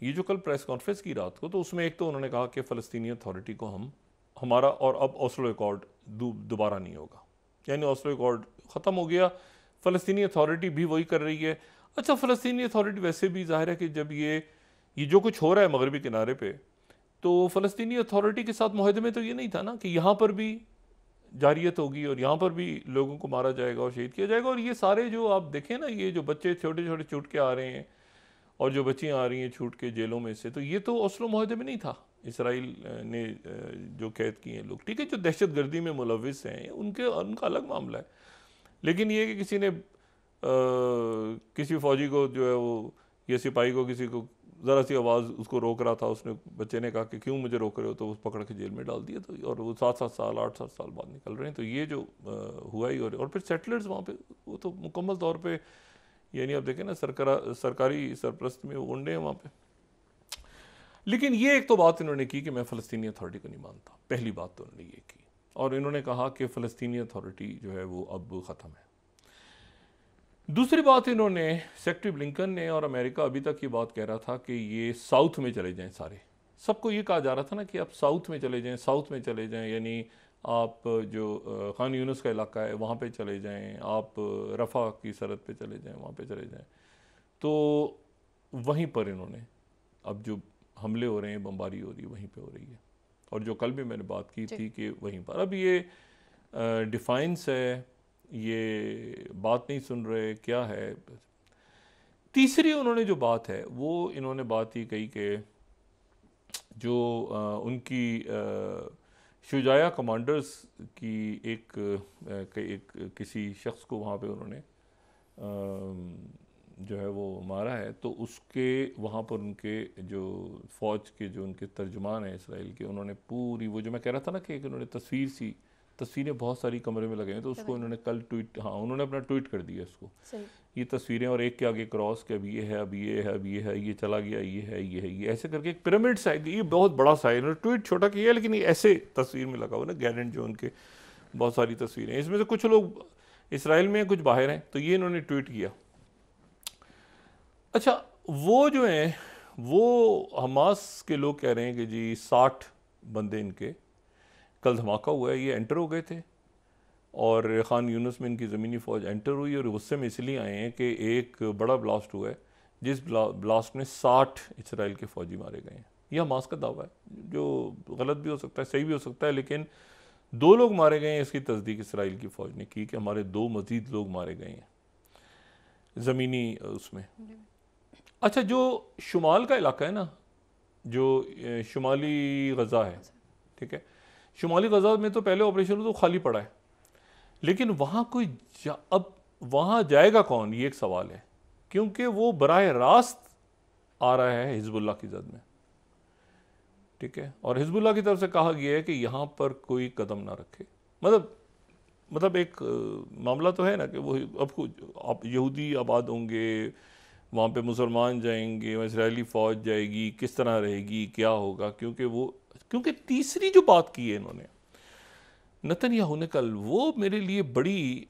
ये जो कल प्रेस कॉन्फ्रेंस की रात को, तो उसमें एक तो उन्होंने कहा कि फ़लस्तीनी अथॉरिटी को हमारा और अब ओस्लो अकॉर्ड दोबारा नहीं होगा, यानी ओस्लो अकॉर्ड ख़त्म हो गया, फ़लस्तीनी अथॉरिटी भी वही कर रही है। अच्छा, फ़लस्तीनी अथॉरिटी वैसे भी ज़ाहिर है कि जब ये जो कुछ हो रहा है मगरबी किनारे पे, तो फ़लस्तीनी अथॉरिटी के साथ मुआहदे में तो ये नहीं था ना कि यहाँ पर भी जारियत होगी और यहाँ पर भी लोगों को मारा जाएगा और शहीद किया जाएगा। और ये सारे जो आप देखें ना, ये जो बच्चे छोटे छोटे छूट के आ रहे हैं और जो बच्चियाँ आ रही हैं छूट के जेलों में से, तो ये तो ओस्लो मुआहदे में नहीं था। इसराइल ने जो कैद किए हैं लोग, ठीक है, जो दहशत गर्दी में मुलविस हैं उनका अलग मामला है। लेकिन ये कि किसी ने किसी फ़ौजी को जो है वो, या सिपाही को, किसी को ज़रा सी आवाज़ उसको रोक रहा था, उसने बच्चे ने कहा कि क्यों मुझे रोक रहे हो, तो उस पकड़ के जेल में डाल दिया। तो और वो 7-7 साल 8-7 साल बाद निकल रहे हैं। तो ये जो हुआ ही। और फिर सेटलर्स वहाँ पे, वो तो मुकम्मल तौर पे, यानी आप देखें ना, सरकारी सरपरस्त में वो गुंडे हैं वहाँ पे। लेकिन ये एक तो बात इन्होंने की कि मैं फ़लस्तीनी अथॉरिटी को नहीं मानता, पहली बात तो उन्होंने ये की। और इन्होंने कहा कि फ़लस्तीनी अथॉरिटी जो है वो अब ख़त्म है। दूसरी बात, इन्होंने, सेक्रेटरी ब्लिंकन ने, और अमेरिका अभी तक ये बात कह रहा था कि ये साउथ में चले जाएं सारे, सबको ये कहा जा रहा था ना कि आप साउथ में चले जाएं, साउथ में चले जाएं, यानी आप जो खान यूनुस का इलाका है वहाँ पे चले जाएं, आप रफ़ा की सरहद पे चले जाएं, वहाँ पे चले जाएं। तो वहीं पर इन्होंने, अब जो हमले हो रहे हैं, बमबारी हो रही है, वहीं पे हो रही है। और जो कल भी मैंने बात की थी कि वहीं पर अब ये डिफाइंस है, ये बात नहीं सुन रहे, क्या है। तीसरी उन्होंने जो बात है वो इन्होंने बात ही कही कि जो उनकी शुजाया कमांडर्स की एक किसी शख्स को वहाँ पे उन्होंने जो है वो मारा है, तो उसके वहाँ पर उनके जो फ़ौज के जो उनके तर्जुमान हैं इसराइल के, उन्होंने पूरी वो जो मैं कह रहा था ना कि उन्होंने तस्वीरें बहुत सारी कमरे में लगे हैं, तो उसको उन्होंने कल ट्वीट, हाँ उन्होंने अपना ट्वीट कर दिया इसको, ये तस्वीरें, और एक के आगे क्रॉस के, अब ये है, अब ये है, अब ये है, ये चला गया, ये है, ये है, ये ऐसे करके एक पिरामिड सा है। ये बहुत बड़ा सा है, इन्होंने ट्वीट छोटा किया है, लेकिन ये ऐसे तस्वीर में लगा हुआ ना, गैरेंट जो उनके बहुत सारी तस्वीरें, इसमें से कुछ लोग इसराइल में हैं, कुछ बाहर हैं, तो ये इन्होंने ट्वीट किया। अच्छा, वो जो हैं वो हमास के लोग कह रहे हैं कि जी 60 बंदे इनके कल धमाका हुआ है, ये एंटर हो गए थे और खान यूनुस में इनकी ज़मीनी फ़ौज एंटर हुई, और गुस्से में इसलिए आए हैं कि एक बड़ा ब्लास्ट हुआ है जिस ब्लास्ट में 60 इसराइल के फ़ौजी मारे गए हैं। यह हमास का दावा है, जो गलत भी हो सकता है, सही भी हो सकता है, लेकिन 2 लोग मारे गए हैं, इसकी तस्दीक इसराइल की फ़ौज ने की कि हमारे 2 मज़ीद लोग मारे गए हैं ज़मीनी उसमें। अच्छा, जो शुमाल का इलाका है ना, जो शुमाली गज़ा है, ठीक है, शुमाली गज़ा में तो पहले ऑपरेशन तो खाली पड़ा है, लेकिन वहाँ अब वहाँ जाएगा कौन, ये एक सवाल है, क्योंकि वो बराह रास्त आ रहा है हिजबुल्लाह की जद में, ठीक है, और हिजबुल्लाह की तरफ से कहा गया है कि यहाँ पर कोई कदम ना रखे। मतलब एक मामला तो है ना कि वो अब यहूदी आबाद होंगे, वहाँ पे मुसलमान जाएंगे, वहाँ इसराइली फ़ौज जाएगी, किस तरह रहेगी, क्या होगा, क्योंकि तीसरी जो बात की है इन्होंने नेतन्याहू ने कल, वो मेरे लिए बड़ी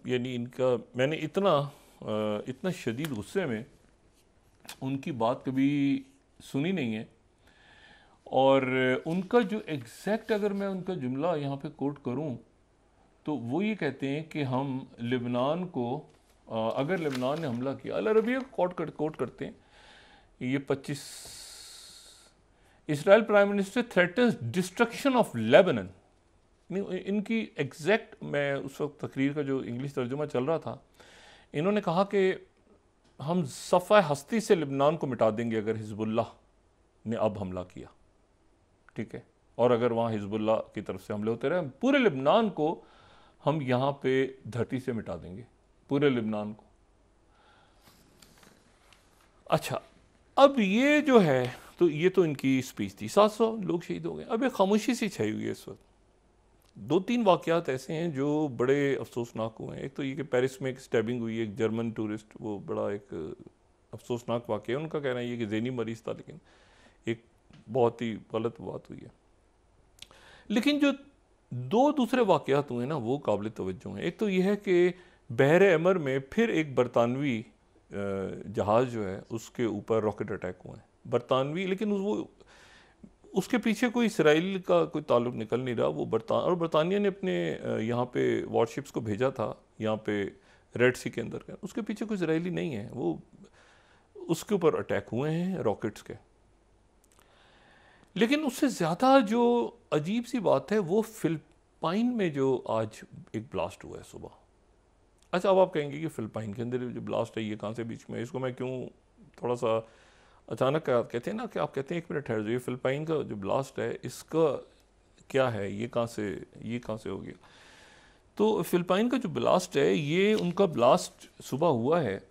यानी इनका, मैंने इतना शदीद गुस्से में उनकी बात कभी सुनी नहीं है। और उनका जो एग्जैक्ट, अगर मैं उनका जुमला यहाँ पे कोट करूँ, तो वो ये कहते हैं कि हम लेबनान को, अगर लेबनान ने हमला किया, अल अरबिया को कोट करते हैं, ये 25 Israel prime minister threatens destruction of Lebanon. इनकी एग्जैक्ट, मैं उस वक्त तकरीर का जो इंग्लिश तर्जुमा चल रहा था, इन्होंने कहा कि हम सफ़ा हस्ती से लेबनान को मिटा देंगे अगर हिजबुल्लाह ने अब हमला किया, ठीक है, और अगर वहाँ हिजबुल्लाह की तरफ से हमले होते रहे, पूरे लेबनान को हम यहाँ पे धरती से मिटा देंगे, पूरे लेबनान को। अच्छा, अब ये जो है, तो ये तो इनकी स्पीच थी, 700 लोग शहीद हो गए। अब एक खामोशी सी छाई हुई है इस वक्त। 2-3 वाक़यात ऐसे हैं जो बड़े अफसोसनाक हुए हैं। एक तो ये कि पेरिस में एक स्टैबिंग हुई है, एक जर्मन टूरिस्ट, वो बड़ा एक अफसोसनाक वाक़या है। उनका कहना है कि ज़हनी मरीज़ था, लेकिन एक बहुत ही गलत बात हुई है। लेकिन जो 2 दूसरे वाक़यात हुए ना, वो काबिल तवज्जो हैं। एक तो ये है कि बहर अमर में फिर एक बरतानवी जहाज़ जो है उसके ऊपर रॉकेट अटैक हुए हैं, बरतानवी, लेकिन वो उसके पीछे कोई इसराइल का कोई ताल्लुक निकल नहीं रहा। वो बरतानिया ने अपने यहाँ पे वॉरशिप्स को भेजा था यहाँ पे रेड सी के अंदर, उसके पीछे कोई इसराइली नहीं है। वो उसके ऊपर अटैक हुए हैं रॉकेट्स के। लेकिन उससे ज़्यादा जो अजीब सी बात है वो फिलिपाइन में जो आज एक ब्लास्ट हुआ है सुबह। अच्छा, अब आप कहेंगे कि फिलिपाइन के अंदर जो ब्लास्ट है ये कहाँ से बीच में, इसको मैं क्यों थोड़ा सा अचानक कहते हैं ना कि आप कहते हैं 1 मिनट ठहर जाइए, फिलिपाइन का जो ब्लास्ट है इसका क्या है, ये कहाँ से हो गया। तो फिलिपाइन का जो ब्लास्ट है ये उनका ब्लास्ट सुबह हुआ है,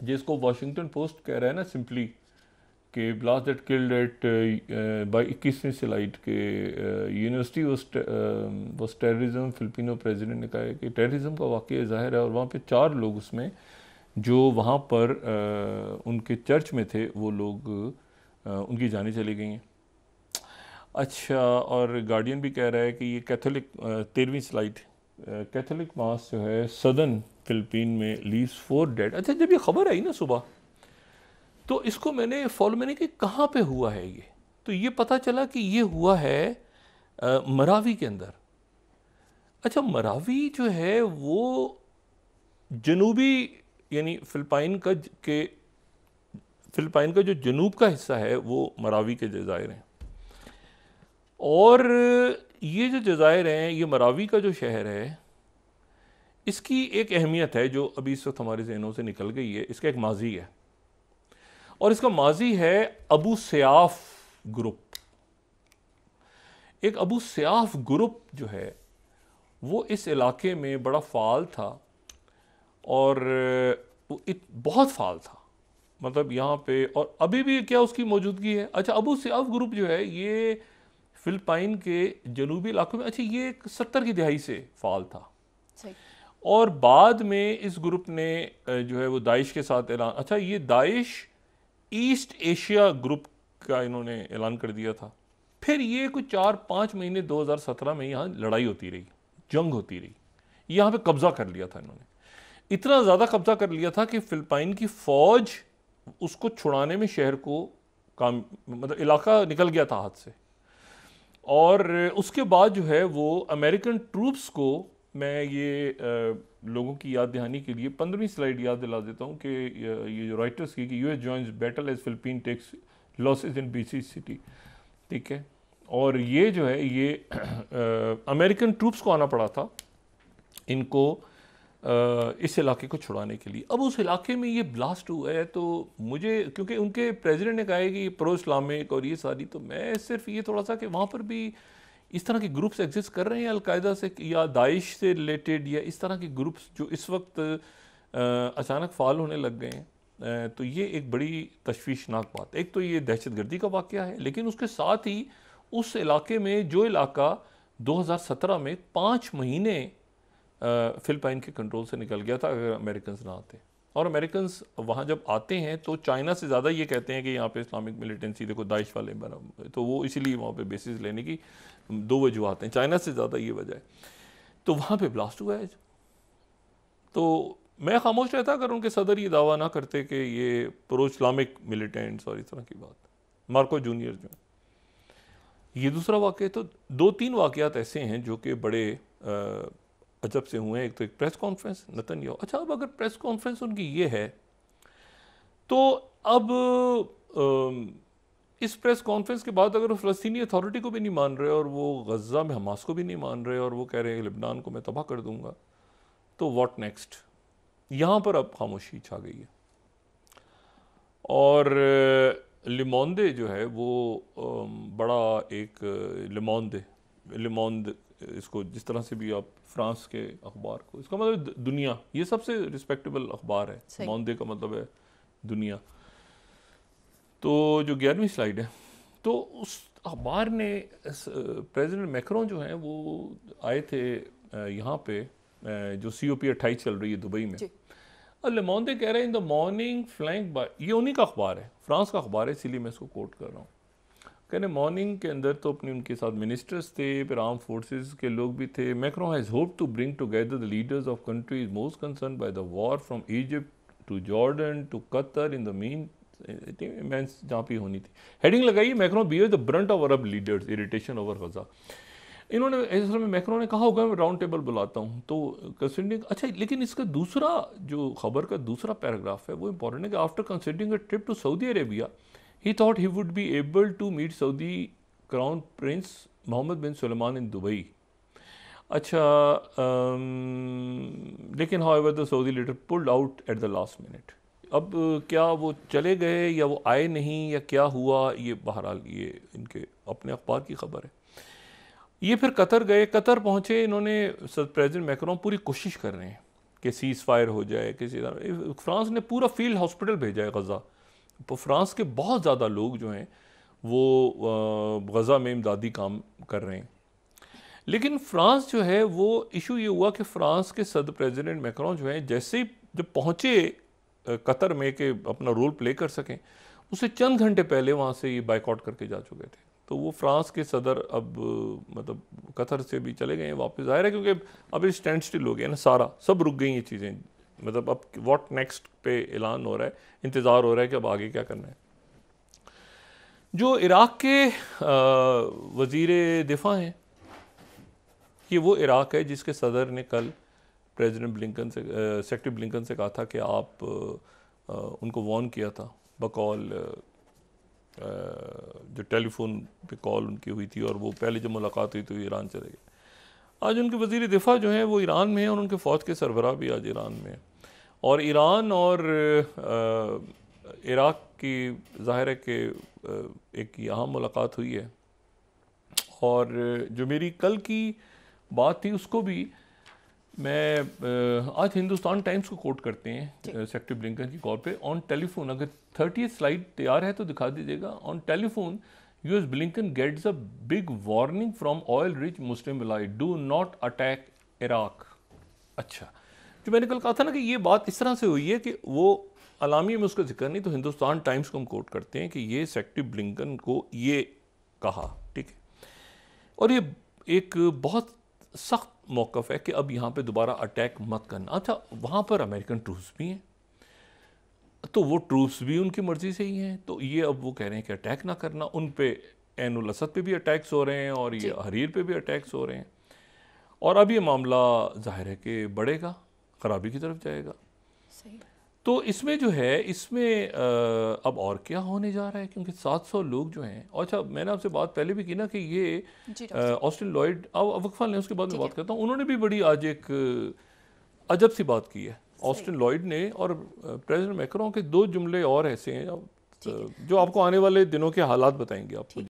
जिसको वॉशिंगटन पोस्ट कह रहा है ना सिंपली कि blast that killed eight by 21वीं स्लाइड के university was terrorism. Filipino president ने कहा है कि टेररिज्म का वाक़या ज़ाहिर है, और वहाँ पे 4 लोग उसमें जो वहाँ पर उनके चर्च में थे वो लोग उनकी जानें चली गई हैं। अच्छा, और गार्डियन भी कह रहा है कि ये कैथोलिक 13वीं स्लाइड कैथोलिक मास जो है सदर्न फिलिपीन में लीव्स 4 डेड। अच्छा, जब ये खबर आई ना सुबह तो इसको मैंने कि कहाँ पे हुआ है ये, तो ये पता चला कि ये हुआ है मरावी के अंदर। अच्छा, मरावी जो है वो जनूबी यानी फिलिपाइन का जो जनूब का हिस्सा है वो मरावी के जज़ायर हैं, और ये जो जज़ायर हैं ये मरावी का जो शहर है इसकी एक अहमियत है जो अभी इस वक्त हमारे जहनों से निकल गई है। इसका एक माजी है, और इसका माजी है अबू सयाफ ग्रुप। एक अबू सयाफ ग्रुप जो है वो इस इलाके में बड़ा फ़ाल था, और वो बहुत फ़ाल था, मतलब यहाँ पे, और अभी भी क्या उसकी मौजूदगी है। अच्छा, अबू सयाफ ग्रुप जो है ये फिलिपाइन के जनूबी इलाकों में, अच्छा, ये 70 की दहाई से फ़ाल था, और बाद में इस ग्रुप ने जो है वो दाइश के साथ ऐलान, अच्छा, ये दाइश ईस्ट एशिया ग्रुप का इन्होंने ऐलान कर दिया था। फिर ये कुछ 4-5 महीने 2017 में यहाँ लड़ाई होती रही, जंग होती रही, यहाँ पे कब्जा कर लिया था इन्होंने। इतना ज़्यादा कब्जा कर लिया था कि फिलिपाइन की फ़ौज उसको छुड़ाने में शहर को मतलब इलाका निकल गया था हाथ से। और उसके बाद जो है वो अमेरिकन ट्रूप्स को, मैं ये लोगों की याद दहानी के लिए 15वीं स्लाइड याद दिला देता हूँ कि ये जो राइटर्स की कि US joins battle as Philippine takes losses in BC city, ठीक है, और ये जो है ये अमेरिकन ट्रूप्स को आना पड़ा था इनको इस इलाके को छुड़ाने के लिए। अब उस इलाके में ये ब्लास्ट हुआ है, तो मुझे, क्योंकि उनके प्रेसिडेंट ने कहा है कि प्रो इस्लामिक और ये सारी, तो मैं सिर्फ ये थोड़ा सा कि वहाँ पर भी इस तरह के ग्रुप्स एग्जिस्ट कर रहे हैं अलकायदा से या दाइश से रिलेटेड, या इस तरह के ग्रुप्स जो इस वक्त अचानक फ़ाल होने लग गए हैं, तो ये एक बड़ी तशवीशनाक बात है। एक तो ये दहशतगर्दी का वाक़या है, लेकिन उसके साथ ही उस इलाके में जो इलाका 2017 में 5 महीने फिलिपाइन के कंट्रोल से निकल गया था अगर अमेरिकन ना आते, और अमेरिकन वहाँ जब आते हैं तो चाइना से ज़्यादा ये कहते हैं कि यहाँ पे इस्लामिक मिलिटेंसी देखो दाइश वाले बना, तो वो इसीलिए वहाँ पे बेसिस लेने की 2 वजूहत हैं, चाइना से ज़्यादा ये वजह है। तो वहाँ पे ब्लास्ट हुआ है, तो मैं खामोश रहता अगर उनके सदर ये दावा ना करते कि ये प्रो इस्लामिक मिलिटेंट्स और इस तरह की बात। मार्को जूनियर जो है, ये दूसरा वाक़या। तो 2-3 वाक़यात ऐसे हैं जो कि बड़े अजब से हुए हैं। एक तो एक प्रेस कॉन्फ्रेंस नेतन्याहू, अच्छा, अब अगर प्रेस कॉन्फ्रेंस उनकी ये है तो अब इस प्रेस कॉन्फ्रेंस के बाद अगर वो फ़लस्तीनी अथॉरिटी को भी नहीं मान रहे और वो गज़ा में हमास को भी नहीं मान रहे और वो कह रहे हैं लेबनान को मैं तबाह कर दूंगा, तो व्हाट नेक्स्ट? यहाँ पर अब खामोशी छा गई है। और लिमोंदे जो है वो बड़ा एक लिमोंद इसको जिस तरह से भी आप फ्रांस के अखबार को, इसका मतलब दुनिया, ये सबसे रिस्पेक्टेबल अखबार है, लिमोंदे का मतलब है दुनिया। तो जो 11वीं स्लाइड है, तो उस अखबार ने प्रेसिडेंट मैक्रोन जो हैं वो आए थे यहाँ पे जो COP 28 चल रही है दुबई में, और लेमोंदे कह रहे हैं in the morning flank by, ये उन्हीं का अखबार है, फ्रांस का अखबार है, इसीलिए मैं इसको कोट कर रहा हूँ। कहने मॉर्निंग के अंदर तो अपने उनके साथ मिनिस्टर्स थे, फिर आर्म फोर्सेस के लोग भी थे। Macron has hope to bring together the leaders of countries most concern by the war from Egypt to Jordan to Qatar in the mean immense जहाँ पे होनी थी। हेडिंग लगाई Macron bear the brunt of Arab leaders irritation over Gaza. इन्होंने असल में Macron ने कहा होगा मैं राउंड टेबल बुलाता हूँ तो कंसिडरिंग, अच्छा लेकिन इसका दूसरा जो खबर का दूसरा पैराग्राफ है वो इंपॉर्टेंट है कि after considering a trip to Saudi Arabia he thought he would be able to meet Saudi crown prince Mohammed bin Suleman in Dubai. अच्छा लेकिन however the Saudi leader pulled out at the last minute. अब क्या वो चले गए या वो आए नहीं या क्या हुआ, ये बहरहाल ये इनके अपने अखबार की खबर है। ये फिर कतर गए, कतर पहुँचे, इन्होंने प्रेसिडेंट मैक्रोन पूरी कोशिश कर रहे हैं कि सीज़ फायर हो जाए किसी तरह। फ्रांस ने पूरा फील्ड हॉस्पिटल भेजा है गज़ा, तो फ्रांस के बहुत ज़्यादा लोग जो हैं वो गज़ा में इमदादी काम कर रहे हैं। लेकिन फ्रांस जो है वो इशू ये हुआ कि फ्रांस के सदर प्रेसिडेंट मैक्रोन जो है जैसे ही जब पहुँचे कतर में कि अपना रोल प्ले कर सकें, उससे चंद घंटे पहले वहाँ से ये बाइकआउट करके जा चुके थे। तो वो फ्रांस के सदर अब मतलब कतर से भी चले गए हैं वापस, ज़ाहिर है क्योंकि अब ये स्टैंड स्टिल हो गया ना, सारा सब रुक गई ये चीज़ें। मतलब अब व्हाट नेक्स्ट पे ऐलान हो रहा है, इंतज़ार हो रहा है कि अब आगे क्या करना है। जो इराक़ के वज़ीर दिफा हैं, ये वो इराक़ है जिसके सदर ने कल प्रेसिडेंट ब्लिंकन से सेक्रेटरी ब्लिंकन से कहा था कि आप उनको वार्न किया था बकौल जो टेलीफोन पे कॉल उनकी हुई थी और वो पहले जब मुलाकात हुई तो ईरान चले गए। आज उनके वज़ीर दिफा जो हैं वो ईरान में हैं और उनके फ़ौज के सरबराह भी आज ईरान में हैं। और ईरान और इराक़ की ज़ाहिर है कि एक यहाँ मुलाकात हुई है। और जो मेरी कल की बात थी उसको भी मैं आज हिंदुस्तान टाइम्स को कोट करते हैं सेक्रेटरी ब्लिंकन की कॉल पे ऑन टेलीफोन। अगर 30th स्लाइड तैयार है तो दिखा दीजिएगा। On telephone US Blinken gets a big warning from oil rich Muslim allied, do not attack Iraq. अच्छा, जो मैंने कल कहा था ना कि ये बात इस तरह से हुई है कि वो अलामी में उसका जिक्र नहीं, तो हिंदुस्तान टाइम्स को हम कोट करते हैं कि ये सेक्रेटरी ब्लिंकन को ये कहा, ठीक है। और ये एक बहुत सख्त मौक़िफ़ है कि अब यहाँ पे दोबारा अटैक मत करना। अच्छा, वहाँ पर अमेरिकन ट्रूप्स भी हैं, तो वो ट्रूप्स भी उनकी मर्ज़ी से ही हैं, तो ये अब वो कह रहे हैं कि अटैक ना करना। उन पे ऐनुल असद पे भी अटैक्स हो रहे हैं और ये हरीर पे भी अटैक्स हो रहे हैं। और अब ये मामला ज़ाहिर है कि बढ़ेगा, ख़राबी की तरफ जाएगा। सही। तो इसमें जो है इसमें अब और क्या होने जा रहा है, क्योंकि 700 लोग जो हैं। अच्छा, मैंने आपसे बात पहले भी की ना कि ये ऑस्टिन लॉयड, अब वक्फा लें उसके बाद मैं बात करता हूँ, उन्होंने भी बड़ी आज एक अजब सी बात की है ऑस्टिन लॉयड ने। और प्रेसिडेंट मैक्रोन के 2 जुमले और ऐसे हैं जो आपको आने वाले दिनों के हालात बताएंगे आपको।